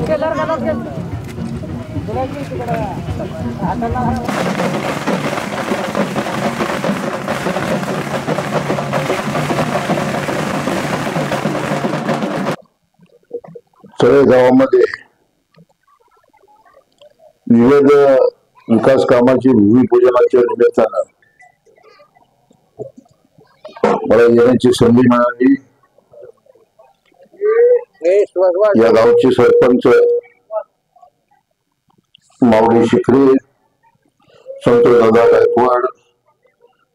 सगळे गावामध्ये विविध विकास कामाची भूमिपूजनाच्या निमित्तानं मला येण्याची संधी मिळाली। या गावचे सरपंच माऊली शिखरे, संतोष दादा गायकवाड,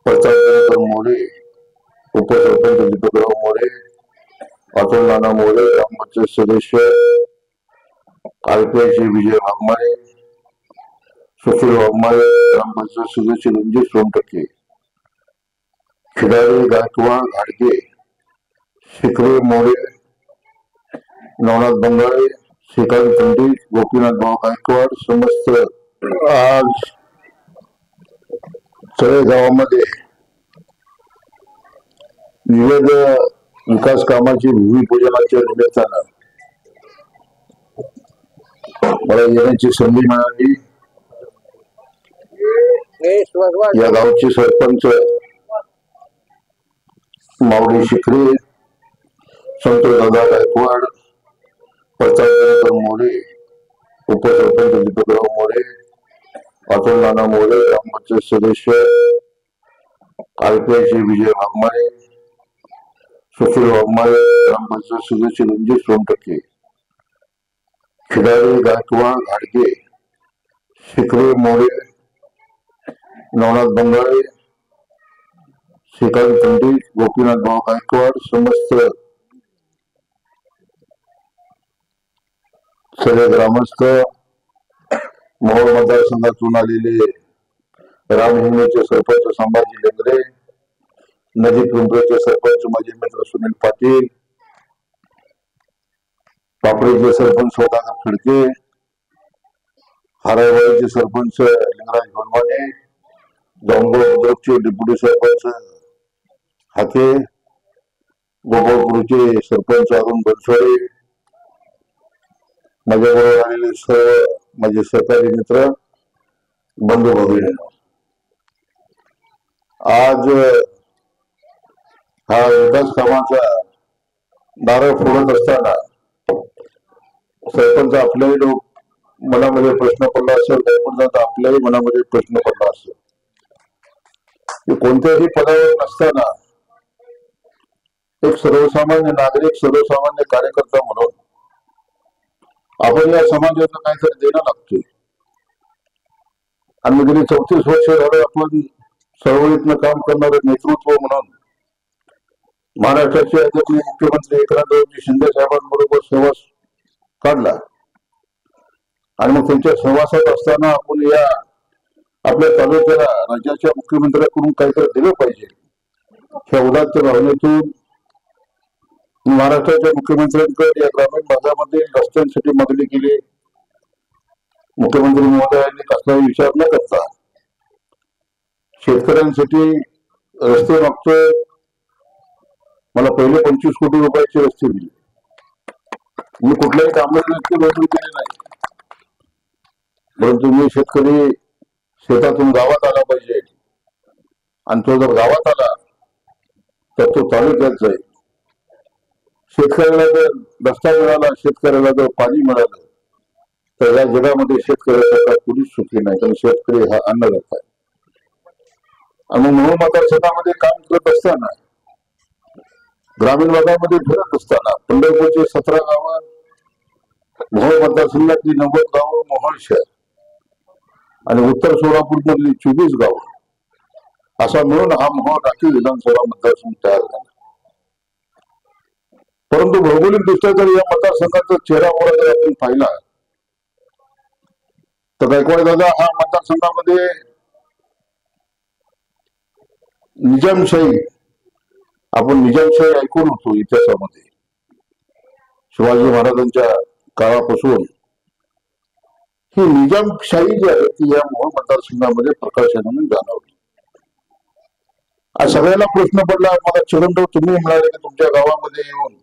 प्रताप मोरे, उपसरपंच दीपकराव मोरे, अतुल नाना मोरे, ग्रामपंचायत सदस्य आरपीआयचे विजय वाघमारे, सुशील वाघमारे, ग्रामपंचायत सदस्य रणजित सोनटक्के, खिडारी गायकवाड घाडगे, शिखरे मोरे, नवनाथ बंगाळे, श्रीकांत पंडित, गोपीनाथ भाऊ गायकवाड, समस्त आज सगळे गावामध्ये विविध विकास कामाची भूमिपूजनाच्या निमित्तानं मला येण्याची संधी मिळाली। या गावचे सरपंच माऊली शिखरे, संतोष दादा गायकवाड, प्रताप मोरे, उपसरपंच दीपकराव मोरे, अतुल नाना मोरे, ग्रामपंचायत सदस्य आरपीआयचे विजय वाघमारे, सुशील वाघमारे, ग्रामपंचायत सदस्य रणजित सोनटक्के, खिडारी गायकवाड घाडगे, शिखरे मोरे, नवनाथ बंगाळे, श्रीकांत पंडित, गोपीनाथ भाऊ गायकवाड, समस्त सगळे ग्रामस्थ, मोहोळ मतदारसंघातून आलेले रामहिंगणीचे सरपंच संभाजी लेंगरे, नदी पिंपळेचे सरपंच माजी मित्र सुनील पाटील, पापडीचे सरपंच सौदागर खडके, हारावाडीचे सरपंच लिंगराज भनवाने, जांभूळ बुद्रुकचे डेप्युटी सरपंच हाके, गोपाळपूरचे सरपंच अरुण बनसोडे, माझ्याबरोबर आलेले सर्व माझे सहकारी मित्र बंधू भगिनी, आज हा विकास कामाचा नारळ फोडत असताना सरपंच आपल्याही मनामध्ये प्रश्न पडला असेल, सरपंचाचा आपल्याही मनामध्ये प्रश्न पडला असेल की कोणत्याही पदावर नसताना एक सर्वसामान्य नागरिक, सर्वसामान्य कार्यकर्ता म्हणून आपण या समाजाला काहीतरी देणं लागतोय। आणि गेली 34 वर्ष झालं आपण चळवळीतनं काम करणारं नेतृत्व म्हणून महाराष्ट्राचे आदरणीय मुख्यमंत्री एकनाथ शिंदे साहेबांबरोबर सहवास काढला। आणि मग त्यांच्या सहवासात असताना आपण या आपल्या तालुक्याला राज्याच्या मुख्यमंत्र्यांकडून काहीतरी दिलं पाहिजे, ह्या उदात्त भावनेतून महाराष्ट्राच्या मुख्यमंत्र्यांकडे या ग्रामीण भागामध्ये रस्त्यांसाठी मागणी केली। मुख्यमंत्री महोदयांनी कसलाही विचार न करता शेतकऱ्यांसाठी रस्ते मागतोय, मला पहिले 25 कोटी रुपयाचे रस्ते दिले, मी कुठल्याही कामाची नोंदणी केली नाही, परंतु मी शेतकरी शेतातून गावात आला पाहिजे आणि तो जर गावात आला तर तो तालुक्यात जाईल। शेतकऱ्याला जर रस्ता मिळाला, शेतकऱ्याला जर पाणी मिळालं तर या जगामध्ये शेतकऱ्याचा कुणीच सुखी नाही, कारण शेतकरी हा अन्नदाता आहे। आणि मोहोळ मतदारसंघामध्ये काम करत असताना, ग्रामीण भागामध्ये फिरत असताना पंढरपूरचे 17 गावं, मोहोळ मतदारसंघातली 90 गावं, मोहोळ शहर आणि उत्तर सोलापूर मधली 24 गावं, असा मिळून हा मोहोळ राखीव विधानसभा मतदारसंघ तयार झाला। परंतु भौगोलिक दृष्ट्या जर या मतदारसंघाचा चेहरा मोहरा जर आपण पाहिला तर गायकवाड दादा हा मतदारसंघामध्ये निजामशाही, आपण निजामशाही ऐकून होतो इतिहासामध्ये, शिवाजी महाराजांच्या काळापासून ही निजामशाही जी आहे ती या मोहोळ मतदारसंघामध्ये प्रकर्षाने जाणवली। आज सगळ्यांना प्रश्न पडला, मला चिरंजीव तुम्ही म्हणाले की तुमच्या गावामध्ये येऊन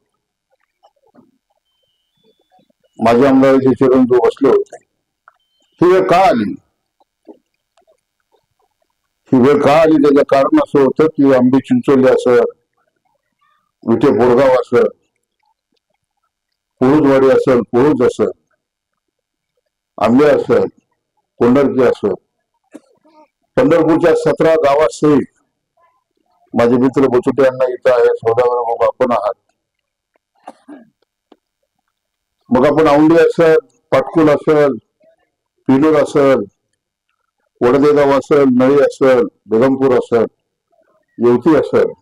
माझे आमदाराचे चिरंजीव बसले होते. ही वेळ का आली? ही वेळ का आली त्याचं कारण असं होतं की आंबे चिंचोली असेल, विटे बोरगाव असेल, पुळूजवाडी असेल, पुळूज असेल, आंबे असेल, कोंढरकी असेल, पंढरपूरच्या 17 गावासहित माझे मित्र बचुटे यांना इथं आहे, सौदागर मग आपण आहात, मग आपण औंढी असेल, पाटकुल असेल, पिलूर असेल, वडदेगाव असेल, नळी असेल, बेगमपूर असेल, येवती असेल,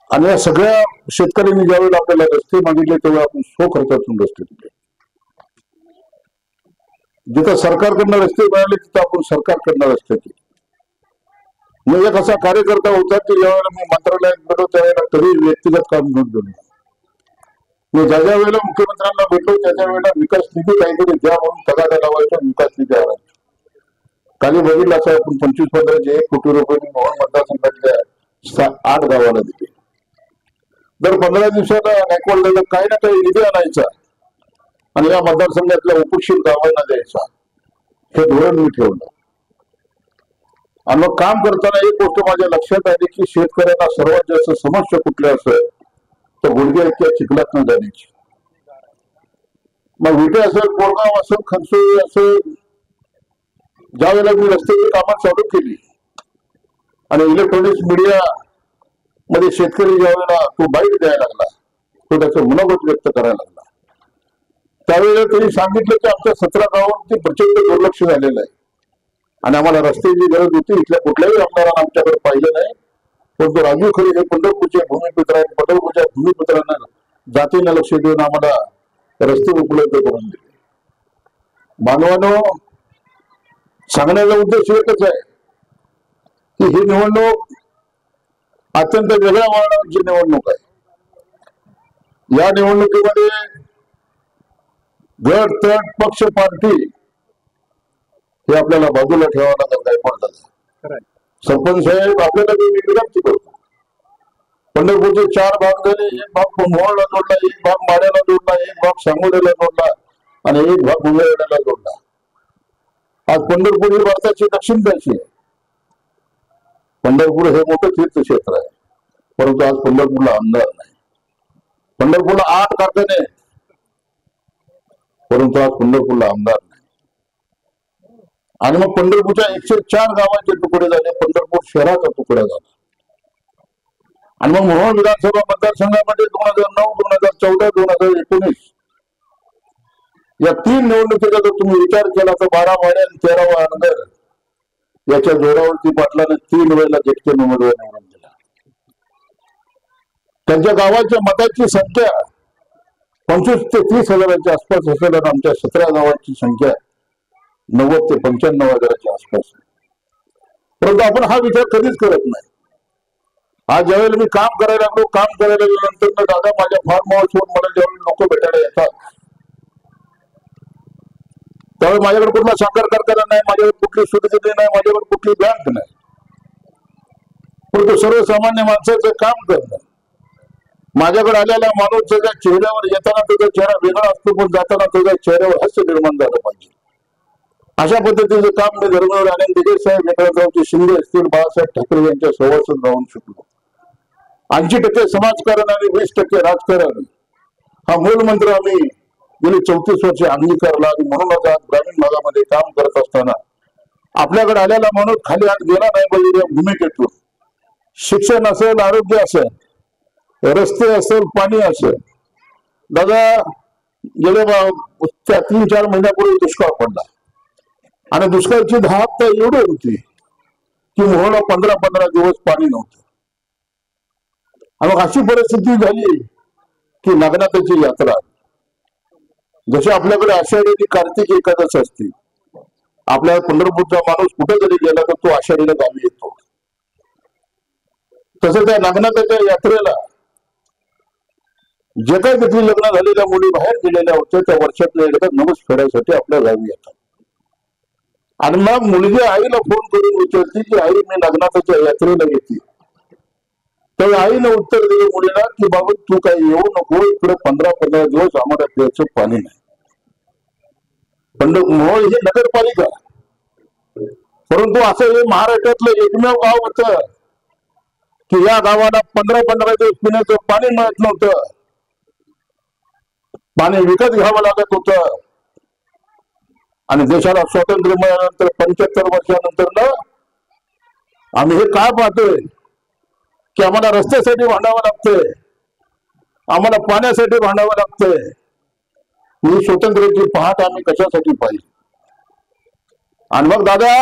आणि या सगळ्या शेतकऱ्यांनी ज्यावेळेला आपल्याला रस्ते मागितले तेव्हा आपण स्वखर्चातून रस्ते दिले. जिथं सरकारकडनं रस्ते मिळाले तिथं आपण सरकारकडनं रस्ते केले. मग एक असा कार्यकर्ता होता की ज्यावेळेला मी मंत्रालयात गेलो त्यावेळेला कधी व्यक्तिगत काम घेऊन गेलो. मी ज्या ज्या वेळेला मुख्यमंत्र्यांना भेटलो त्याच्या वेळेला विकास निधी काहीतरी द्या म्हणून तगादा लावायचा, विकास निधी आणायचा. काली बघितलं असं आपण 25-15 1 कोटी रुपये मी मोहन मतदारसंघातल्या 8 गावाला दिले. दर 15 दिवसाला नायकवाडला काही ना काही निधी आणायचा आणि या मतदारसंघातल्या उपेक्षित गावांना द्यायचा. हे धोरण मी ठेवलं. आणि मग काम करताना एक गोष्ट माझ्या लक्षात आली की शेतकऱ्यांना सर्वात जास्त समस्या कुठल्या असेल तर गुडघ्या इतक्या चिखलात न जाण्याची. मग विटे असेल, बोरगाव असेल, खनसोली असेल, ज्या वेळेला मी रस्त्याची कामं चालू केली आणि इलेक्ट्रॉनिक्स मीडिया मध्ये शेतकरी ज्या वेळेला तो बाईट द्यायला लागला, तो त्याचं मनोगत व्यक्त करायला लागला, त्यावेळेला त्यांनी सांगितलं की आमच्या 17 गावांवरती प्रचंड दुर्लक्ष झालेलं आहे आणि आम्हाला रस्त्याची गरज होती. इथल्या कुठल्याही आमदारांना आमच्याकडे पाहिलं नाही. पण तो राजू खरे हे पंढरपूरचे भूमिपुत्र आहेत. पंढरपूरच्या भूमिपुत्रांना जातीनं लक्ष देऊन आम्हाला रस्ते उपलब्ध करून दिले. मानवानो, सांगण्याचा उद्देश एकच आहे की ही निवडणूक अत्यंत वेगळ्या मानवाची निवडणूक आहे. या निवडणुकीमध्ये गट, तट, पक्ष, पार्टी हे आपल्याला बाजूला ठेवावं लागेल. काय पडतात सरपंच साहेब आपल्याला मी विनंती करतो. पंढरपूरचे 4 भाग झाले. एक भाग मोहोळला जोडला, एक भाग माड्याला जोडला, एक भाग सांगोल्याला जोडला आणि एक भाग मंगळवेढ्याला जोडला. आज पंढरपूर ही भारताची दक्षिण काशी आहे. पंढरपूर हे मोठं तीर्थक्षेत्र आहे, परंतु आज पंढरपूरला आमदार नाही. पंढरपूरला 8 कारखाने आहेत, परंतु आज पंढरपूरला आमदार नाही. आणि मग पंढरपूरच्या 104 गावांचे तुकडे झाले, पंढरपूर शहराचा तुकडा झाला. आणि मग मोहोळ विधानसभा मतदारसंघामध्ये 2009, 2014, 2019 या 3 निवडणुकीचा जर तुम्ही विचार केला तर 12 वाड्या आणि 13 अनगर याच्या जोरावरती पाटलाने 3 वेळेला झटके उमेदवार निवडून दिला. त्यांच्या गावाच्या मताची संख्या 25 ते 30 हजाराच्या आसपास असेल आणि आमच्या 17 गावांची संख्या 90 ते 95 हजाराच्या आसपास. परंतु आपण हा विचार कधीच करत नाही. आज ज्यावेळेला मी काम करायला लागलो, काम करायला गेल्यानंतर दादा माझ्या फार्म हाऊसवर मला ज्यावेळेला लोक भेटायला येतात त्यावेळी माझ्याकडे कुठला साखर कारखाना नाही, माझ्याकडे कुठली सुविधा नाही, माझ्याकडे कुठली बँक नाही. परंतु सर्वसामान्य माणसाचं काम करणं. माझ्याकडे आलेला माणूस त्याच्या चेहऱ्यावर येताना त्याचा चेहरा वेगळा असतो, पण जाताना त्याच्या चेहऱ्यावर हास्य निर्माण झालं पाहिजे. अशा पद्धतीचं काम मी धर्मवीर आनंद दिघे साहेब, एकनाथरावजी शिंदे असतील, बाळासाहेब ठाकरे यांच्या सहवासात राहून शिकलो. 80% समाजकारण आणि 20% राजकारण हा मूल मंत्र आम्ही गेली 34 वर्ष अंगीकारला. आणि म्हणूनच आज ग्रामीण भागामध्ये काम करत असताना आपल्याकडे आलेला माणूस खाली हात गेला नाही पाहिजे. या भूमिकेतून शिक्षण असेल, आरोग्य असेल, रस्ते असेल, पाणी असेल. दादा गेल्या 3-4 महिन्यापूर्वी दुष्काळ पडला आणि दुष्काळाची धाक तर एवढी होती की मोहोळला 15-15 दिवस पाणी नव्हतं. आणि मग अशी परिस्थिती झाली की नागनाथाची यात्रा. जशी आपल्याकडे आषाढी आणि कार्तिक एकादश असते, आपल्या पंढरपूरचा माणूस कुठे जरी गेला तर तो आषाढीला गावी येतो. तसं त्या नागनाथाच्या यात्रेला जे काही तिथली लग्न झालेल्या मुली बाहेर गेलेल्या होत्या त्या वर्षातल्या एकदा नवस फेडायसाठी आपल्या गावी येतात. आणि मग मुलगी आईला फोन करून विचारते की आई मी नागनाथाच्या यात्रेला येते, तर आईनं उत्तर दिलं मुलीला की बाबा तू काही येऊ नको, इकडे 15-15 दिवस आम्हाला प्यायचं पाणी नाही. पण मोहोळ ही नगरपालिका, परंतु असं हे महाराष्ट्रातलं एकमेव गाव होतं की या गावाला 15-15 दिवस पिण्याचं पाणी मिळत नव्हतं. पाणी विकत घ्यावं लागत होतं. आणि देशाला स्वातंत्र्य मिळाल्यानंतर 75 वर्षानंतर ना आम्ही हे काय पाहतोय की आम्हाला रस्त्यासाठी भांडावं लागतंय, आम्हाला पाण्यासाठी भांडावं लागतंय. ही स्वातंत्र्याची पहाट आम्ही कशासाठी पाहिजे. आणि मग दादा,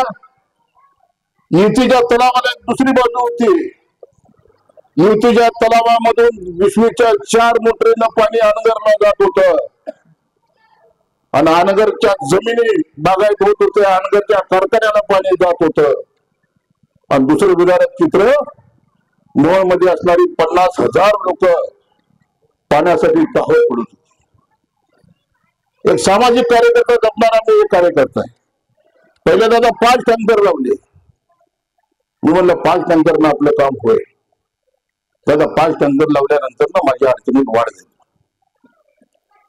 युतीच्या तलावाला एक दुसरी बाजू होती. युतीच्या तलावामधून 20च्या 4 मोटरीनं पाणी अनगरला जात होतं. आणि अनगरच्या जमिनी बागायत होत होत्या, अनगरच्या कारखान्याला पाणी जात होतं. आणि दुसरं विदारक चित्र, मोहोळमध्ये असणारी 50,000 लोक पाण्यासाठी धावत पडत होती. एक सामाजिक कार्यकर्ता जपणारा मी एक कार्यकर्ता आहे. पहिले दादा 5 टँकर लावले. मी म्हणलं 5 टँकरनं आपलं काम होईल. दादा 5 टँकर लावल्यानंतर ना माझ्या अडचणीत वाढ झाली.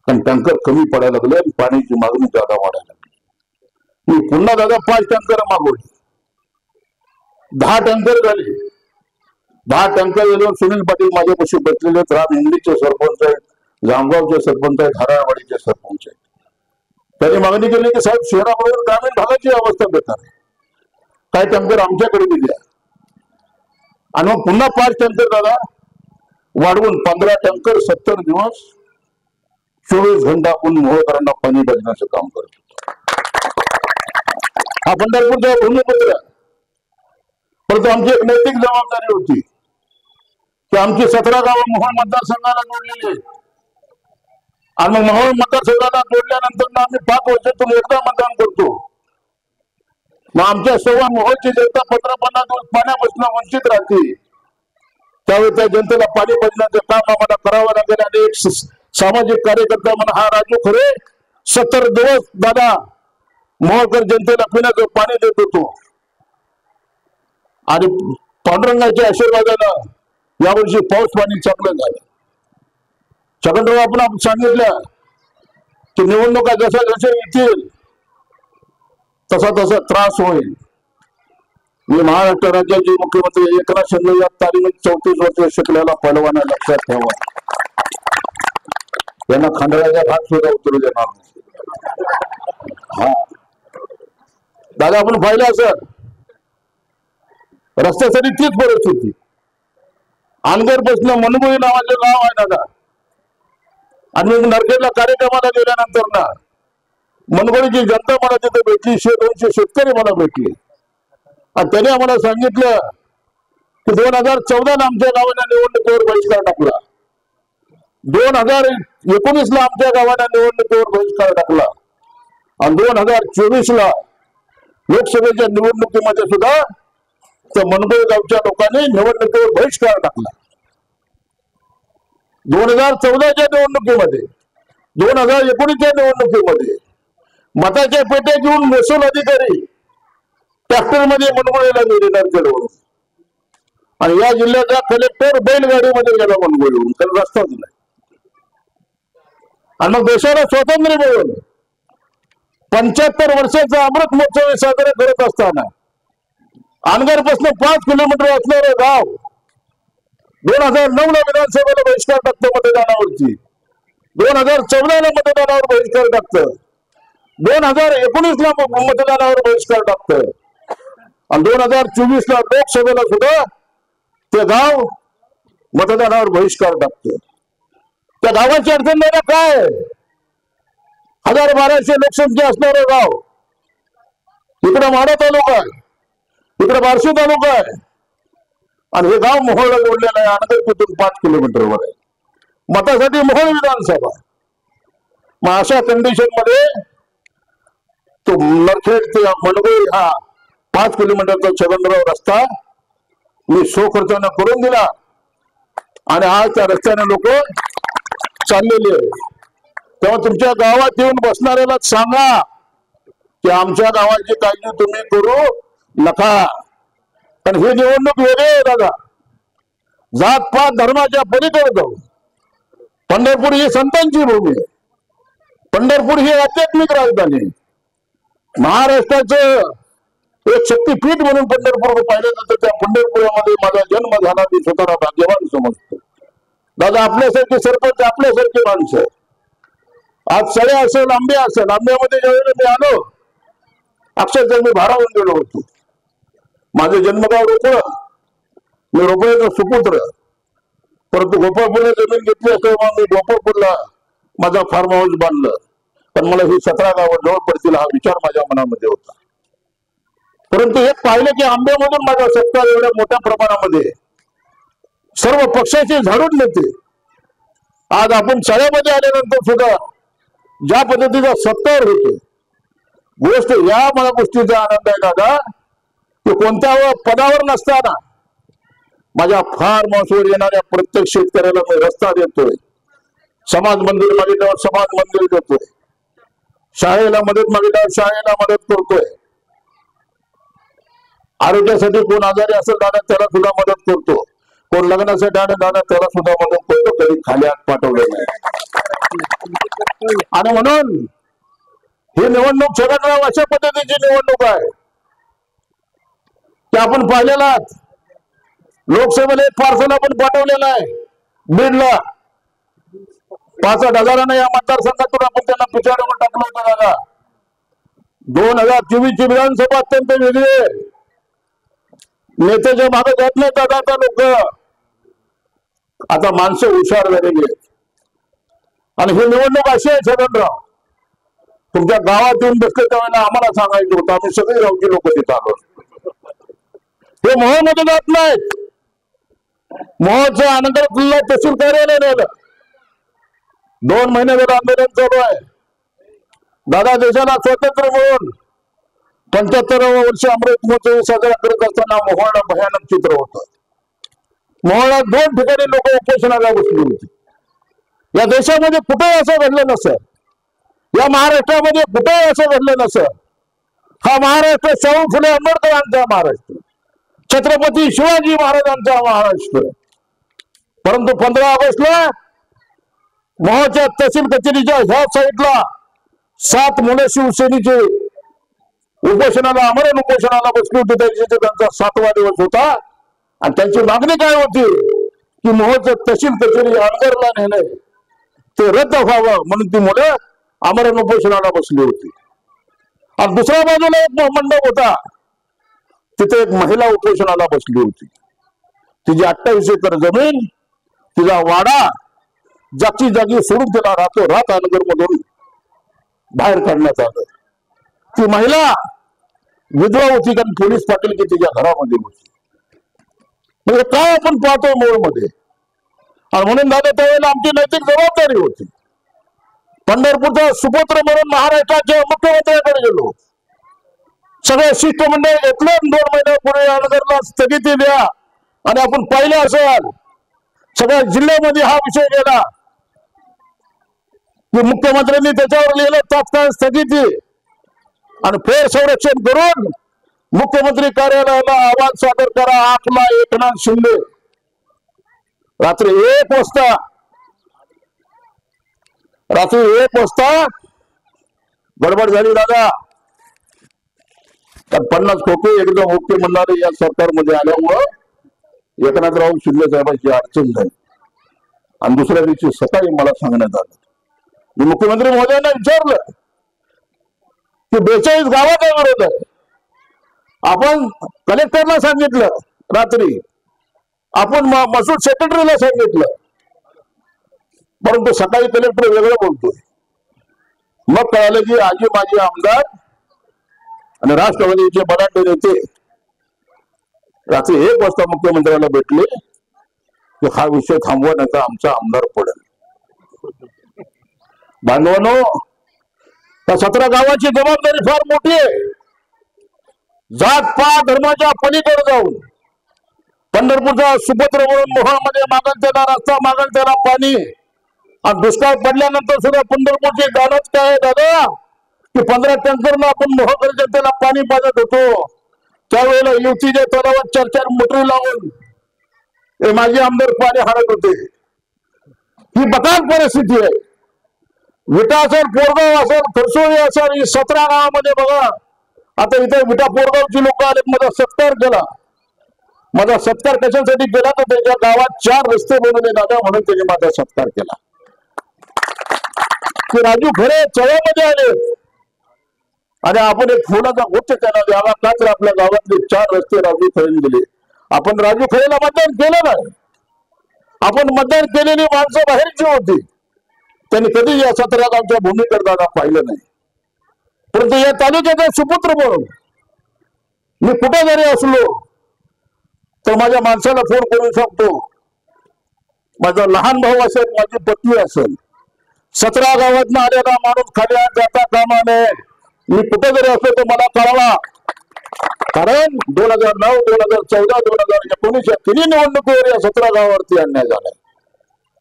कारण टँकर कमी पडायला लागले आणि पाण्याची मागणी जादा वाढायला लागली. मी पुन्हा दादा 5 टँकर मागवले. 10 टँकर झाले. 10 टँकर गेलो. सुनील पाटील माझ्यापाशी बसलेले आहेत. राम इंगळीचे सरपंच आहेत, जामगावचे सरपंच आहेत, हराळवाडीचे सरपंच आहेत. त्यांनी मागणी केली की साहेब शहराबरोबर ग्रामीण भागाची अवस्था बेकार आहे, काय टँकर आमच्याकडे बी द्या. आणि मग पुन्हा 5 टँकर दादा वाढवून 15 टँकर 70 दिवस 24 घंटा आपण मोहोळकरांना पाणी बदलण्याचं काम करतो. हा पंढरपूरचा भूमिपुत्र. परंतु आमची एक नैतिक जबाबदारी होती की आमची 17 गावं मोहोळ मतदारसंघाला जोडलेली आहेत. आणि मग मोहोळ मतदारसंघाला जोडल्यानंतर आम्ही 5 वर्षातून एकदा मतदान करतो. मग आमच्या सव्वा मोहोळची जनता 15-15 दिवस पाण्यापासून वंचित राहते. त्यावेळी त्या जनतेला पाणी बदलण्याचं काम आम्हाला करावं लागेल. आणि एक सामाजिक कार्यकर्ता म्हणून हा राजू खरे 70 दिवस दादा मोहोळकर जनतेला पिण्याचं पाणी देत होतो. आणि पांडुरंगाच्या आशीर्वादानं यावर्षी पाऊस पाणी चांगलं झालं. छगनराव आपण सांगितलं की निवडणुका जशा जशा येतील तसा तसा त्रास होईल. मी महाराष्ट्र राज्याचे मुख्यमंत्री एकनाथ शिंदे या तालीमीत 34 वर्ष शिकलेला पैलवान लक्षात ठेवा. यांना खांडळाच्या भाग सुद्धा उतरू देणार नाही. हा दादा आपण पाहिलं असं रस्त्यासाठी तीच परिस्थिती. अनगर पासून मनगुळी नावाचे गाव आहे दादा. आणि मग नरखेडला कार्यक्रमाला गेल्यानंतर ना मनगुळीची जनता मला तिथे भेटली. 100-200 शेतकरी मला भेटले. आणि त्याने आम्हाला सांगितलं की 2014ला आमच्या गावाला निवडणुकीवर बहिष्कार टाकला. 2019ला आमच्या गावाला निवडणुकीवर बहिष्कार टाकला. आणि 2024ला लोकसभेच्या निवडणुकीमध्ये सुद्धा त्या मनगुळी गावच्या लोकांनी निवडणुकीवर बहिष्कार टाकला. 2014च्या निवडणुकीमध्ये, 2019च्या निवडणुकीमध्ये मताच्या पेट्या घेऊन महसूल अधिकारी ट्रॅक्टरमध्ये मनगुळीला गेले नरखेडवरून. आणि या जिल्ह्याचा कलेक्टर बैलगाडीमध्ये गेला मनगुळीवरून, त्याला रस्ताच नाही. आणि मग देशाला स्वातंत्र्य मिळून 75 वर्षाचा अमृत महोत्सव साजरा करत असताना अनगरपासून 5 किलोमीटर असणारं गाव 2009ला विधानसभेला बहिष्कार टाकतं मतदानावरची, 2014ला मतदानावर बहिष्कार टाकतं, 2019ला मतदानावर बहिष्कार टाकतं. आणि 2024ला लोकसभेला सुद्धा ते गाव मतदानावर बहिष्कार टाकतं. त्या गावाची अडचण नाही काय, 1000-1200 लोकसंख्या असणारं गाव. इकडे माढा तालुका आहे, इकडे बार्शी तालुका आहे. आणि हे गाव मोहोळला जोडलेलं आहे. अनगरपासून 5 किलोमीटरवर आहे. मतासाठी मोहोळ विधानसभा. मग अशा कंडिशन मध्ये तो नरखेड ते मनगुळी हा 5 किलोमीटरचा छगनराव रस्ता मी खर्चाने करून दिला. आणि आज त्या रस्त्याने लोक चाललेले आहे. तेव्हा तुमच्या गावात येऊन बसणाऱ्याला सांगा की आमच्या गावाची काळजी तुम्ही करू नका. पण ही निवडणूक वेगळी आहे दादा. जात पात धर्माच्या पलीकडे जाऊन पंढरपूर ही संतांची भूमी आहे. पंढरपूर ही आध्यात्मिक राजधानी आहे. महाराष्ट्राचं एक शक्तीपीठ म्हणून पंढरपूर पाहिलं जातं. त्या पंढरपुरामध्ये माझा जन्म झाला. मी स्वतःला भाग्यवान समजतो. दादा आपल्यासारखे सरपंच, आपल्यासारखे माणसं, आज सळे असेल, आंबे असेल, आंब्यामध्ये ज्यावेळेला मी आलो अक्षरशः मी भारावून गेलो होतो. माझं जन्मगाव रोपळ, मी रोपळेचा सुपुत्र. परंतु गोपाळपूरला जमीन घेतली असल्यामुळे मी गोपाळपूरला माझा फार्म हाऊस बांधलं. पण मला ही 17 गावं जवळ पडतील हा विचार माझ्या मनामध्ये होता. परंतु हे पाहिलं की आंब्यामधून माझा सत्कार एवढ्या मोठ्या प्रमाणामध्ये सर्व पक्षाचे झाडून नेते आज आपण शाळेमध्ये आल्यानंतर सुद्धा ज्या पद्धतीचा सत्कार होतो, गोष्ट या मला गोष्टीचा आनंद आहे दादा की कोणत्या पदावर नसताना माझ्या फार्म हाऊसवर येणाऱ्या प्रत्येक शेतकऱ्याला मी रस्ता देतोय, समाज मंदिर मागितल्यावर समाज मंदिर देतोय, शाळेला मदत मागितल्यावर शाळेला मदत करतोय, आरोग्यासाठी कोण आजारी असेल दादा त्याला सुद्धा मदत करतो, कोण लग्नासाठी आले दादा त्याला सुद्धा मदत करतो, कधी खाली हात पाठवले नाही. आणि म्हणून ही निवडणूक छगनराव अशा पद्धतीची निवडणूक आहे की आपण पाहिलेला लोकसभेला एक पार्सल आपण पाठवलेला आहे बीडला 65,000 या मतदारसंघातून आपण त्यांना पिछाडीवर टाकलं होतं दादा. 2024 ची विधानसभा अत्यंत वेगळी आहे. नेत्याच्या मागे जात नाही दादा आता लोक. आता माणसं हुशार झालेली आहेत. आणि ही निवडणूक अशी आहे छगनराव, तुमच्या गावात येऊन बसले त्यावेळेला आम्हाला सांगायचं होतं, आम्ही सगळे गावची लोक तिथं आलो. हे मोहमध्ये जात नाहीत. मोहच्या अनंतर किल्ला तहसील कार्यालय नेलं. 2 महिने जर आंदोलन चालू आहे दादा. देशाला स्वातंत्र्य मिळून 75व्या वर्षी अमृत महोत्सव साजरा करत असताना मोहोळला भयानक चित्र होतं. मोहोळला 2 ठिकाणी लोक उपोषणाला बसली होती. या देशामध्ये कुठेही असं घडलं नसेल, या महाराष्ट्रामध्ये कुठेही असं घडलं नसेल. हा महाराष्ट्र शाहू फुले आंबेडकरांचा महाराष्ट्र, छत्रपती शिवाजी महाराजांचा महाराष्ट्र. परंतु 15 ऑगस्टला मोहोळच्या तहसील कचेरीच्या ह्या साईडला 7 मुलं शिवसेनेचे उपोषणाला, आमरण उपोषणाला बसली होती. त्या दिवशी त्यांचा 7वा दिवस होता. आणि त्यांची मागणी काय होती की मोहोळचं तहसील कचेरी अनगरला नेलंय ते रद्द व्हावं म्हणून ती मुलं आमरण उपोषणाला बसली होती. आणि दुसऱ्या बाजूला एक मंडप होता, तिथे एक महिला उपोषणाला बसली होती. तिची 28 एकर जमीन, तिचा वाडा जागची जागी सोडून तिला रात अनगर मधून बाहेर काढण्यात आलं. ती महिला विधवा होती कारण पोलीस पाटील की तिच्या घरामध्ये होती. म्हणजे काय आपण पाहतो मोहोळमध्ये. आणि म्हणून दादा त्यावेळेला आमची नैतिक जबाबदारी होती. पंढरपूरचा सुपुत्र म्हणून महाराष्ट्राच्या मुख्यमंत्र्यांकडे गेलो. सगळे शिष्टमंडळ घेतलं. 2 महिन्यापूर्वी अनगरला स्थगिती द्या. आणि आपण पाहिलं असेल सगळ्या जिल्ह्यामध्ये हा विषय गेला की मुख्यमंत्र्यांनी त्याच्यावर लिहिलं तात्काळ स्थगिती. आणि फेर संरक्षण करून मुख्यमंत्री कार्यालयाला आवाज सादर करा. आपला एकनाथ शिंदे रात्री 1 वाजता गडबड झाली दादा. तर 50 खोके एकदम ओके म्हणणारे या सरकारमध्ये आल्यामुळं एकनाथराव शिंदे साहेबांची अडचण झाली. आणि दुसऱ्या दिवशी सकाळी मला सांगण्यात आलं, मी मुख्यमंत्री महोदयांना विचारलं की 42 गावाचा विरोध आहे. आपण कलेक्टरला सांगितलं रात्री, आपण महसूल सेक्रेटरीला सांगितलं, परंतु सकाळी कलेक्टर वेगळं बोलतोय. मग कळालं की आजी माजी आमदार आणि राष्ट्रवादीचे बलाढ्य नेते रात्री 1 वाजता मुख्यमंत्र्याला भेटले की हा विषय थांबवण्याचा आमचा आमदार पडेल. बांधवांनो, त्या 17 गावाची जबाबदारी फार मोठी आहे. जात पात धर्माच्या पलीकडे जाऊन पंढरपूरचा सुपुत्र म्हणून मोहोळमध्ये मागण त्याला रस्ता, मागण त्याला पाणी. आणि दुष्काळ पडल्यानंतर सुद्धा पंढरपूरची गाणंच काय आहे दादा की 15 टँकरनं आपण मोहोळकर जनतेला पाणी पाजत होतो. त्यावेळेला युतीच्या तलावात 4-4 मोटरी लावून हे माझे आमदार पाणी हाणत होते. ही बकाल परिस्थिती आहे. विटा असेल, पोरगाव असेल, खरसोळी असेल, ही 17 गावामध्ये बघा. आता इथे विटा पोरगावची लोक आले, माझा सत्कार केला. माझा सत्कार कशासाठी केला तर त्याच्या गावात 4 रस्ते बनवले दादा, म्हणून त्याने माझा सत्कार केला. की राजू खरे चव्यामध्ये आले आणि आपण एक फुलाचा गुच्छ त्यांना द्यावा का, तर आपल्या गावातले 4 रस्ते राजू खरेने दिले. आपण राजू खरेला मतदान केलं नाही. आपण मतदान केलेली माणसं बाहेरची होती. त्यांनी कधी या 17 गावच्या भूमीकडे दादा पाहिलं नाही. परंतु या तालुक्याचा सुपुत्र म्हणून मी कुठे जरी असलो तर माझ्या माणसाला फोन करू शकतो. माझा लहान भाऊ असेल, माझी पत्नी असेल, 17 गावातनं आलेला माणूस खाली आत जाता कामा नये. मी कुठे जरी असलो तर मला कळवा. कारण 2009, 2014, 2019 या 3 निवडणुकीवर या 17 गावावरती अन्याय झालाय.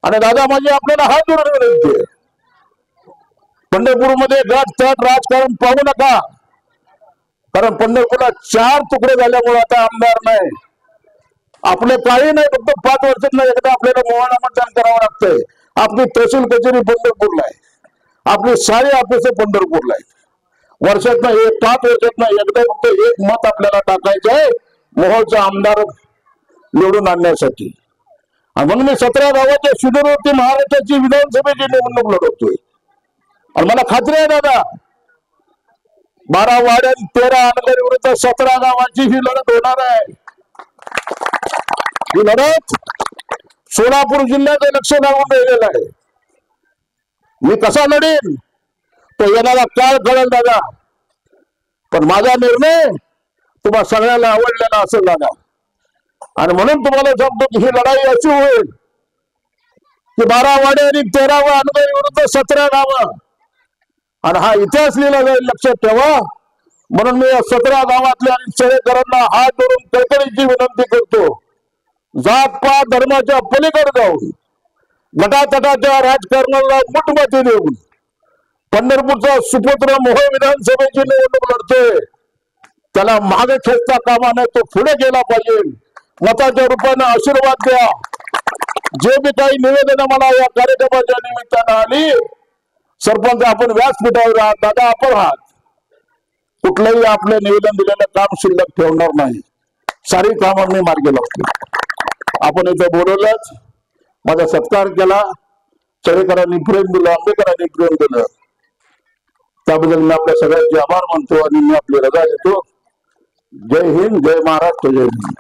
आणि दादा माझी आपल्याला हात जोडून विनंती आहे, पंढरपूरमध्ये गाठताट राजकारण पाहू नका. कारण पंढरपूरला 4 तुकडे झाल्यामुळे आता आमदार नाही. आपले काही नाही, फक्त 5 वर्षांना एकदा आपल्याला मोहाळा मतदान करावं लागतंय. आपली तहसील कचेरी पंढरपूरला आहे, आपली सारी ऑफिस पंढरपूरला आहे. वर्षातनं 5 वर्षातनं एकदा फक्त 1 मत आपल्याला टाकायचं आहे मोहोळचा आमदार निवडून आणण्यासाठी. आणि म्हणून मी 17 गावाच्या शिबिरावरती महाराष्ट्राची विधानसभेची निवडणूक लढवतोय. आणि मला खात्री आहे दादा, 12 वाड्या 13 अनगर विरुद्ध 17 गावाची ही लढत होणार आहे. ही लढत सोलापूर जिल्ह्याचं लक्ष लागून राहिलेलं आहे. मी कसा लढेन तो येणारा काळ कळेल दादा. पण माझा निर्णय तुम्हाला सगळ्याला आवडलेला असेल दादा. आणि म्हणून तुम्हाला सांगतो की ही लढाई अशी होईल की 12 वाडे आणि 13 अनगर विरुद्ध 17 गावं. आणि हा इतिहास लिहिला जाईल, लक्षात ठेवा. म्हणून मी या 17 गावातल्या आणि शहरेकरांना हात जोडून कळकळीची विनंती करतो, जात पात धर्माच्या पलीकडे जाऊन गटातटाच्या राजकारणाला मुठमती देऊन पंढरपूरचा सुपुत्र मोहोळ विधानसभेची निवडणूक लढतोय. त्याला मागे खेचता कामा नये, तो पुढे गेला पाहिजे. मताच्या रूपाने आशीर्वाद द्या. जे बी काही निवेदन मला या कार्यक्रमाच्या निमित्तानं आली, सरपंच आपण व्यासपीठावर आहात दादा, आपण आहात. कुठलंही आपलं निवेदन दिलेलं काम शिल्लक ठेवणार नाही. सारी कामं मी मार्गी लावतो. आपण इथे बोलवलंच, माझा सत्कार केला, चरेकरांनी प्रेम दिलं, आंबेकरांनी प्रेम दिलं, त्याबद्दल मी आपल्या सगळ्यांचे आभार मानतो आणि मी आपली रजा घेतो. जय हिंद, जय महाराष्ट्र, जय हिंद.